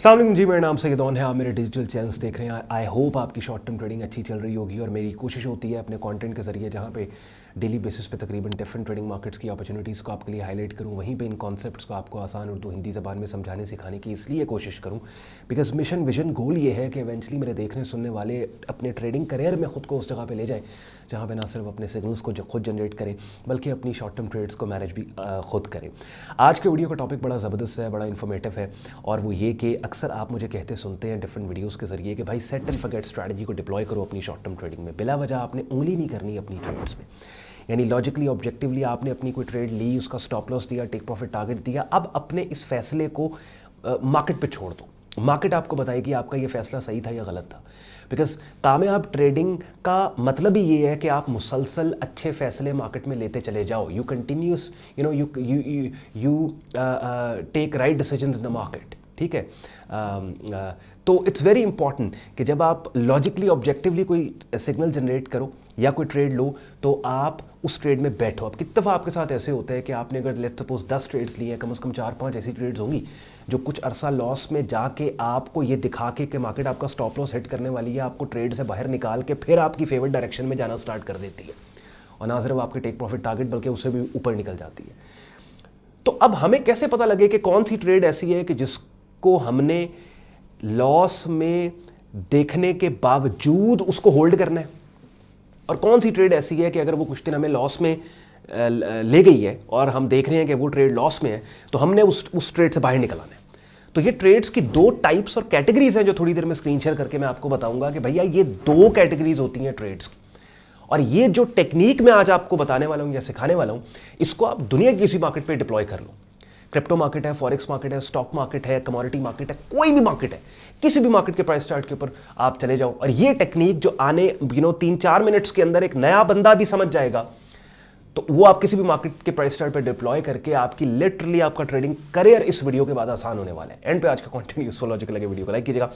अस्सलाम वालेकुम जी, मेरा नाम सैयदौन है। आप मेरे डिजिटल चैनल्स देख रहे हैं। आई होप आपकी शॉर्ट टर्म ट्रेडिंग अच्छी चल रही होगी और मेरी कोशिश होती है अपने कंटेंट के ज़रिए जहाँ पे डेली बेसिस पे तकरीबन डिफरेंट ट्रेडिंग मार्केट्स की अपॉर्चुनिटीज़ को आपके लिए हाईलाइट करूँ, वहीं पे इन कॉन्सेप्ट्स को आपको आसान उर्दू हिंदी ज़बान में समझाने सिखाने की इसलिए कोशिश करूँ बिकॉज मिशन विजन गोल ये है कि एवेंचुअली मेरे देखने सुनने वाले अपने ट्रेडिंग करियर में ख़ुद को उस जगह पर ले जाएँ जहाँ पे ना सिर्फ अपने सिग्नल्स को खुद जनरेट करें बल्कि अपनी शॉर्ट टर्म ट्रेड्स को मैनेज भी खुद करें। आज के वीडियो का टॉपिक बड़ा ज़बरदस्त है, बड़ा इन्फॉर्मेटिव है और वो ये कि अक्सर आप मुझे कहते सुनते हैं डिफरेंट वीडियोस के ज़रिए कि भाई सेट एंड फॉरगेट स्ट्रैटेजी को डिप्लॉय करो अपनी शॉर्ट टर्म ट्रेडिंग में। बिला वजह आपने उंगली नहीं करनी अपनी ट्रेड्स में, यानी लॉजिकली ऑब्जेक्टिवली आपने अपनी कोई ट्रेड ली, उसका स्टॉप लॉस दिया, टेक प्रॉफिट टारगेट दिया, अब अपने इस फैसले को मार्केट पे छोड़ दो। मार्केट आपको बताएगी आपका ये फैसला सही था या गलत था। बिकॉज कामयाब ट्रेडिंग का मतलब ही ये है कि आप मुसलसल अच्छे फैसले मार्केट में लेते चले जाओ। You continues you take right decisions in the market. ठीक है, तो इट्स वेरी इंपॉर्टेंट कि जब आप लॉजिकली ऑब्जेक्टिवली कोई सिग्नल जनरेट करो या कोई ट्रेड लो तो आप उस ट्रेड में बैठो। अब कितनी दफ़ा आपके साथ ऐसे होता है कि आपने अगर लेट्स सपोज 10 ट्रेड्स लिए हैं, कम से कम 4-5 ऐसी ट्रेड्स होंगी जो कुछ अरसा लॉस में जाके आपको ये दिखा के कि मार्केट आपका स्टॉप लॉस हिट करने वाली है, आपको ट्रेड से बाहर निकाल के फिर आपकी फेवरेट डायरेक्शन में जाना स्टार्ट कर देती है और ना सिर्फ आपके टेक प्रॉफिट टारगेट बल्कि उससे भी ऊपर निकल जाती है। तो अब हमें कैसे पता लगे कि कौन सी ट्रेड ऐसी है कि जिसको हमने लॉस में देखने के बावजूद उसको होल्ड करना है और कौन सी ट्रेड ऐसी है कि अगर वो कुछ दिन हमें लॉस में ले गई है और हम देख रहे हैं कि वो ट्रेड लॉस में है तो हमने उस ट्रेड से बाहर निकलाना है। तो ये ट्रेड्स की दो टाइप्स और कैटेगरीज हैं जो थोड़ी देर में स्क्रीन शेयर करके मैं आपको बताऊंगा कि भैया ये दो कैटेगरीज होती हैं ट्रेड्स की। और ये जो टेक्निक मैं आज आपको बताने वाला हूं या सिखाने वाला हूं, इसको आप दुनिया की किसी मार्केट पे डिप्लॉय कर लो। क्रिप्टो मार्केट है, फॉरेक्स मार्केट है, स्टॉक मार्केट है, कमोडिटी मार्केट है, कोई भी मार्केट है, किसी भी मार्केट के प्राइस चार्ट के ऊपर आप चले जाओ और ये टेक्निक जो आने 3-4 मिनट्स के अंदर एक नया बंदा भी समझ जाएगा तो वो आप किसी भी मार्केट के प्राइस चार्ट पे डिप्लॉय करके आपकी लिटरली आपका ट्रेडिंग करियर इस वीडियो के बाद आसान होने वाला है। एंड पे आज का कंटेंट यूजफुल लॉजिकल लगे वीडियो को लाइक कीजिएगा,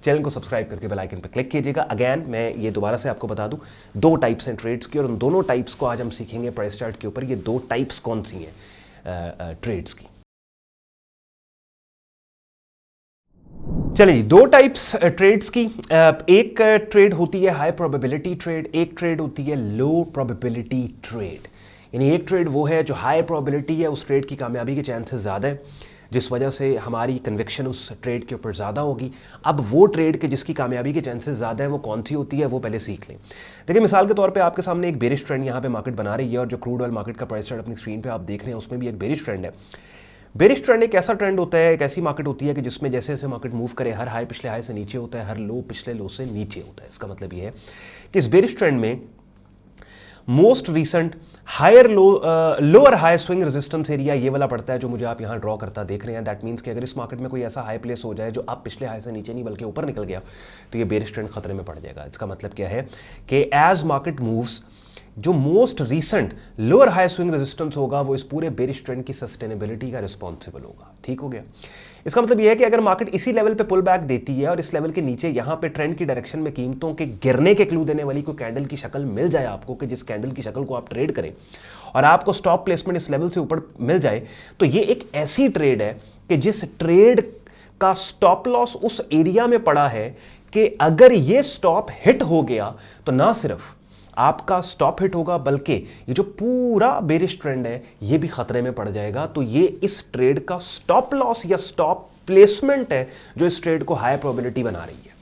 चैनल को सब्सक्राइब करके बेल आइकन पे क्लिक कीजिएगा। अगेन मैं ये दोबारा से आपको बता दूं, दो टाइप्स हैं ट्रेड्स की और उन दोनों टाइप्स को आज हम सीखेंगे प्राइस चार्ट के ऊपर। ये दो टाइप्स कौन सी हैं ट्रेड्स की। चलिए, दो टाइप्स ट्रेड्स की। एक ट्रेड होती है हाई प्रोबेबिलिटी ट्रेड, एक ट्रेड होती है लो प्रोबेबिलिटी ट्रेड। यानी एक ट्रेड वो है जो हाई प्रोबेबिलिटी है, उस ट्रेड की कामयाबी के चांसेस ज़्यादा है जिस वजह से हमारी कन्विक्शन उस ट्रेड के ऊपर ज़्यादा होगी। अब वो ट्रेड के जिसकी कामयाबी के चांसेस ज़्यादा है वो कौन सी होती है वो पहले सीख लें। देखिए, मिसाल के तौर पे आपके सामने एक बेरिश ट्रेंड यहाँ पे मार्केट बना रही है और जो क्रूड ऑयल मार्केट का प्राइस चार्ट अपनी स्क्रीन पे आप देख रहे हैं उसमें भी एक बेरिश ट्रेंड है। बेरिश ट्रेंड एक ऐसा ट्रेंड होता है, एक ऐसी मार्केट होती है कि जिसमें जैसे जैसे मार्केट मूव करे हर हाई पिछले हाई से नीचे होता है, हर लो पिछले लो से नीचे होता है। इसका मतलब ये है कि इस बेरिश ट्रेंड में most recent higher lower high swing resistance area ये वाला पड़ता है जो मुझे आप यहां ड्रॉ करता देख रहे हैं। दैट मींस कि अगर इस मार्केट में कोई ऐसा हाई प्लेस हो जाए जो आप पिछले हाई से नीचे नहीं बल्कि ऊपर निकल गया तो ये बेरिश ट्रेंड खतरे में पड़ जाएगा। इसका मतलब क्या है कि एज मार्केट मूव्स जो most recent lower high swing resistance होगा वो इस पूरे बेरिश ट्रेंड की सस्टेनेबिलिटी का रिस्पॉन्सिबल होगा। ठीक हो गया। इसका मतलब यह है कि अगर मार्केट इसी लेवल पे पुल बैक देती है और इस लेवल के नीचे यहां पे ट्रेंड की डायरेक्शन में कीमतों के गिरने के क्लू देने वाली कोई कैंडल की शक्ल मिल जाए आपको कि जिस कैंडल की शक्ल को आप ट्रेड करें और आपको स्टॉप प्लेसमेंट इस लेवल से ऊपर मिल जाए तो ये एक ऐसी ट्रेड है कि जिस ट्रेड का स्टॉप लॉस उस एरिया में पड़ा है कि अगर ये स्टॉप हिट हो गया तो ना सिर्फ आपका स्टॉप हिट होगा बल्कि ये जो पूरा बेरिश ट्रेंड है ये भी खतरे में पड़ जाएगा। तो ये इस ट्रेड का स्टॉप लॉस या स्टॉप प्लेसमेंट है जो इस ट्रेड को हाई प्रोबेबिलिटी बना रही है।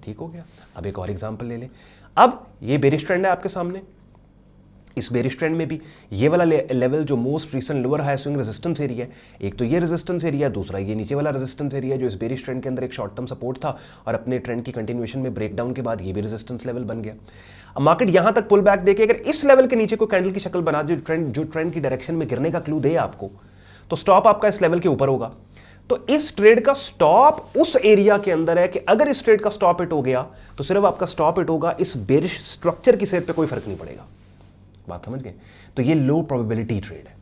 ठीक हो गया। अब एक और एग्जांपल ले लें। अब ये बेरिश ट्रेंड है आपके सामने, इस बेरिश ट्रेंड में भी ये वाला लेवल जो most recent lower high swing resistance area है, एक तो ये रेजिस्टेंस एरिया, दूसरा ये नीचे वाला रेजिस्टेंस एरिया जो इस बेरिश ट्रेंड के अंदर एक शॉर्ट टर्म सपोर्ट था और अपने ट्रेंड की कंटिन्यूएशन में ब्रेकडाउन के बाद ये भी रेजिस्टेंस लेवल बन गया। अब मार्केट यहां तक पुल बैक देके अगर इस लेवल के नीचे कोई कैंडल की शक्ल बना जो ट्रेंड की डायरेक्शन में गिरने का क्लू दे आपको तो स्टॉप आपका इस लेवल के ऊपर होगा। तो इस ट्रेड का स्टॉप उस एरिया के अंदर है कि अगर इस ट्रेड का स्टॉप हिट हो गया तो सिर्फ आपका स्टॉप हिट होगा, इस बेरिश स्ट्रक्चर की सेहत पे कोई फर्क नहीं पड़ेगा। बात समझ गए। तो ये लो प्रोबेबिलिटी ट्रेड है।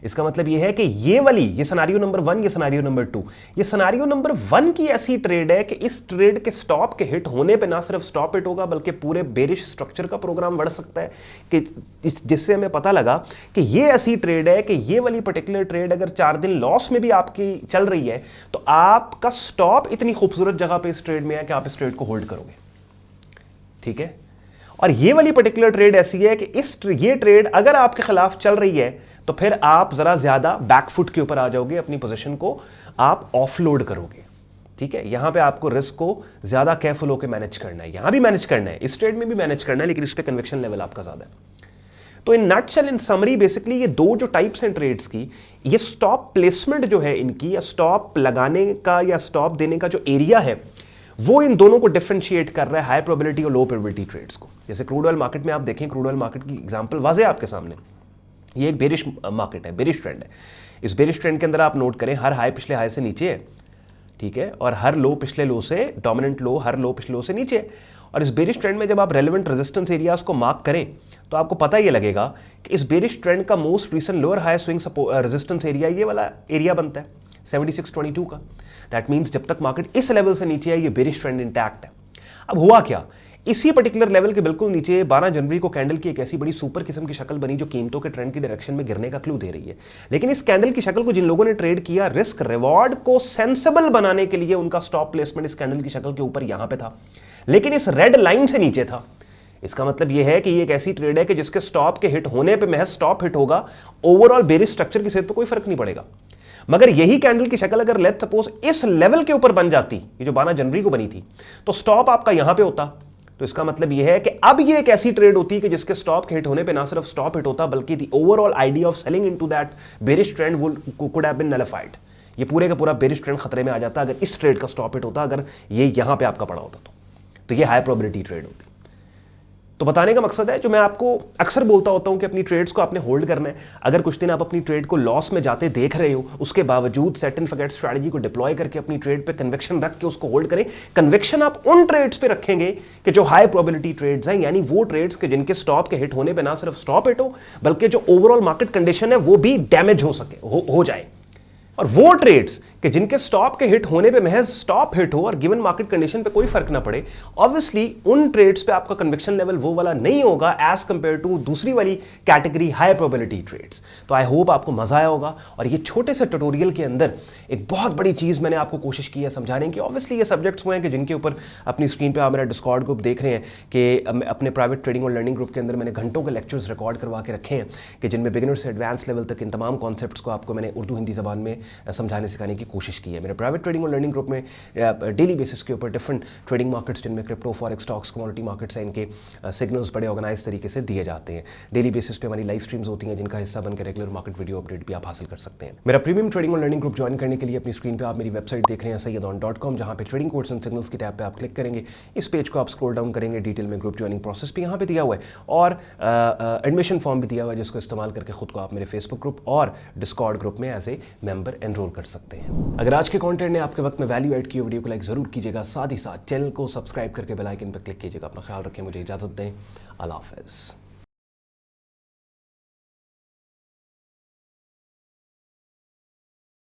इसका मतलब ये है कि ये सिनेरियो नंबर 1, ये सिनेरियो नंबर 2, ये सिनेरियो नंबर 1 की ऐसी ट्रेड है कि इस ट्रेड के स्टॉप के हिट होने पे ना सिर्फ स्टॉप हिट होगा बल्कि पूरे बेरिश स्ट्रक्चर का प्रोग्राम बढ़ सकता है, कि जिससे हमें पता लगा कि ये ऐसी ट्रेड है कि ये वाली पर्टिकुलर ट्रेड अगर 4 दिन लॉस में भी आपकी चल रही है तो आपका स्टॉप इतनी खूबसूरत जगह पे इस ट्रेड में है कि आप इस ट्रेड को होल्ड करोगे। ठीक है, और ये वाली पर्टिकुलर ट्रेड ऐसी है कि ये ट्रेड अगर आपके खिलाफ चल रही है तो फिर आप जरा ज्यादा बैकफुट के ऊपर आ जाओगे, अपनी पोजीशन को आप ऑफलोड करोगे। ठीक है, यहां पे आपको रिस्क को ज्यादा केयरफुल होकर मैनेज करना है, यहां भी मैनेज करना है, इस ट्रेड में भी मैनेज करना है, लेकिन इस पे कन्विक्शन लेवल आपका ज्यादा है। तो in nutshell, in summary, basically ये दो जो टाइप्स हैं ट्रेड्स की, ये स्टॉप प्लेसमेंट जो है इनकी, या स्टॉप लगाने का या स्टॉप देने का जो एरिया है, वो इन दोनों को डिफरेंशिएट कर रहा है हाई प्रोबेबिलिटी और लो प्रोबेबिलिटी ट्रेड्स को। जैसे क्रूड ऑयल मार्केट में आप देखें, क्रूड ऑयल मार्केट की एग्जांपल वाज़ेह आपके सामने, ये एक बेरिश मार्केट है, बेरिश ट्रेंड है। इस बेरिश ट्रेंड के अंदर आप नोट करें, हर हाई पिछले हाई से नीचे है, ठीक है, और हर लो पिछले लो से, डोमिनेंट लो हर लो पिछले लो से नीचे है। और इस बेरिश ट्रेंड में जब आप रेलेवेंट रेजिस्टेंस एरियाज को मार्क करें तो आपको पता ये लगेगा कि इस बेरिश ट्रेंड का most recent lower high swing resistance area ये वाला एरिया बनता है 7622 का। दैट मीन्स जब तक मार्केट इस लेवल से नीचे है ये बेरिश ट्रेंड इंटैक्ट है। अब हुआ क्या, इसी पर्टिकुलर लेवल के बिल्कुल नीचे 12 जनवरी को कैंडल की एक ऐसी बड़ी सुपर किस्म की शक्ल बनी जो कीमतों के ट्रेंड की डायरेक्शन में गिरने का क्लू दे रही है। लेकिन इस कैंडल की शक्ल को जिन लोगों ने ट्रेड किया, रिस्क रिवॉर्ड को सेंसिबल बनाने के लिए उनका स्टॉप प्लेसमेंट इस कैंडल की शक्ल के ऊपर यहां पे था, लेकिन इस रेड लाइन से नीचे था। इसका मतलब यह है कि ये एक ऐसी ट्रेड है कि जिसके स्टॉप के हिट होने पे महज स्टॉप हिट होगा, ओवरऑल बेरिश स्ट्रक्चर की सेहत पर कोई फर्क नहीं पड़ेगा। मगर यही कैंडल की शक्ल अगर लेट्स सपोज इस लेवल के ऊपर बन जाती, ये जो 12 जनवरी को बनी थी, तो स्टॉप आपका यहां पे होता। तो इसका मतलब यह है कि अब ये एक ऐसी ट्रेड होती है कि जिसके स्टॉप के हिट होने पे ना सिर्फ स्टॉप हिट होता बल्कि the overall idea of selling into that bearish trend could have been nullified. ये पूरे का पूरा बेरिश ट्रेंड खतरे में आ जाता अगर इस ट्रेड का स्टॉप हिट होता, अगर ये यहां पे आपका पड़ा होता तो ये हाई प्रोबेबिलिटी ट्रेड होती। तो बताने का मकसद है, जो मैं आपको अक्सर बोलता होता हूं कि अपनी ट्रेड्स को आपने होल्ड करना है। अगर कुछ दिन आप अपनी ट्रेड को लॉस में जाते देख रहे हो, उसके बावजूद सेट एंड फॉरगेट स्ट्रैटेजी को डिप्लॉय करके अपनी ट्रेड पे कन्विक्शन रख के उसको होल्ड करें। कन्विक्शन आप उन ट्रेड्स पे रखेंगे कि जो हाई प्रोबेबिलिटी ट्रेड्स हैं, यानी वो ट्रेड्स के जिनके स्टॉप के हिट होने पे ना सिर्फ स्टॉप हिट हो बल्कि जो ओवरऑल मार्केट कंडीशन है वो भी डैमेज हो जाए। और वो ट्रेड्स कि जिनके स्टॉप के हिट होने पे महज स्टॉप हिट हो और गिवन मार्केट कंडीशन पे कोई फर्क ना पड़े, ऑब्वियसली उन ट्रेड्स पे आपका कन्विक्शन लेवल वो वाला नहीं होगा एज कंपेयर टू दूसरी वाली कैटेगरी हाई प्रोबेबिलिटी ट्रेड्स। तो आई होप आपको मजा आया होगा। और ये छोटे से ट्यूटोरियल के अंदर एक बहुत बड़ी चीज मैंने आपको कोशिश की है समझाने की। ऑब्वियसली ये सब्जेक्ट्स हुए हैं कि जिनके ऊपर अपनी स्क्रीन पर आप मेरा डिस्कॉर्ड ग्रुप देख रहे हैं कि अपने प्राइवेट ट्रेडिंग और लर्निंग ग्रुप के अंदर मैंने घंटों के लेक्चर्स रिकॉर्ड करवा के रखे हैं कि जिनमें बिगिनर से एडवांस लेवल तक इन तमाम कॉन्सेप्ट्स को आपको मैंने उर्दू हिंदी जबान में समझाने सिखाने की कोशिश की है। मेरे प्राइवेट ट्रेडिंग और लर्निंग ग्रुप में डेली बेसिस के ऊपर डिफरेंट ट्रेडिंग मार्केट्स जिनमें crypto, forex, stocks, commodity markets हैं, इनके सिग्नल्स बड़े ऑर्गेनाइज तरीके से दिए जाते हैं। डेली बेसिस पे हमारी लाइव स्ट्रीम्स होती हैं जिनका हिस्सा बनकर रेगुलर मार्केट वीडियो अपडेट भी आप हासिल कर सकते हैं। मेरा प्रीमियम ट्रेडिंग और लर्निंग ग्रुप ज्वाइन करने के लिए अपनी स्क्रीन पर आप मेरी वेबसाइट देख रहे हैं sayyadon.com, जहां पे ट्रेडिंग कोर्स एंड सिग्नल्स की टैब पे आप क्लिक करेंगे। इस पेज को आप स्क्रॉल डाउन करेंगे, डिटेल में ग्रुप ज्वाइनिंग प्रोसेस भी यहाँ पे दिया हुआ है और एडमिशन फॉर्म भी दिया हुआ है जिसको इस्तेमाल करके खुद को आप मेरे फेसबुक ग्रुप और डिस्कॉर्ड ग्रुप में एज ए मेंबर एनरोल कर सकते हैं। अगर आज के कंटेंट ने आपके वक्त में वैल्यू ऐड की, वीडियो को लाइक जरूर कीजिएगा, साथ ही साथ चैनल को सब्सक्राइब करके बेल आइकन पर क्लिक कीजिएगा। अपना ख्याल रखें, मुझे इजाजत दें। अल्लाह हाफ़िज़।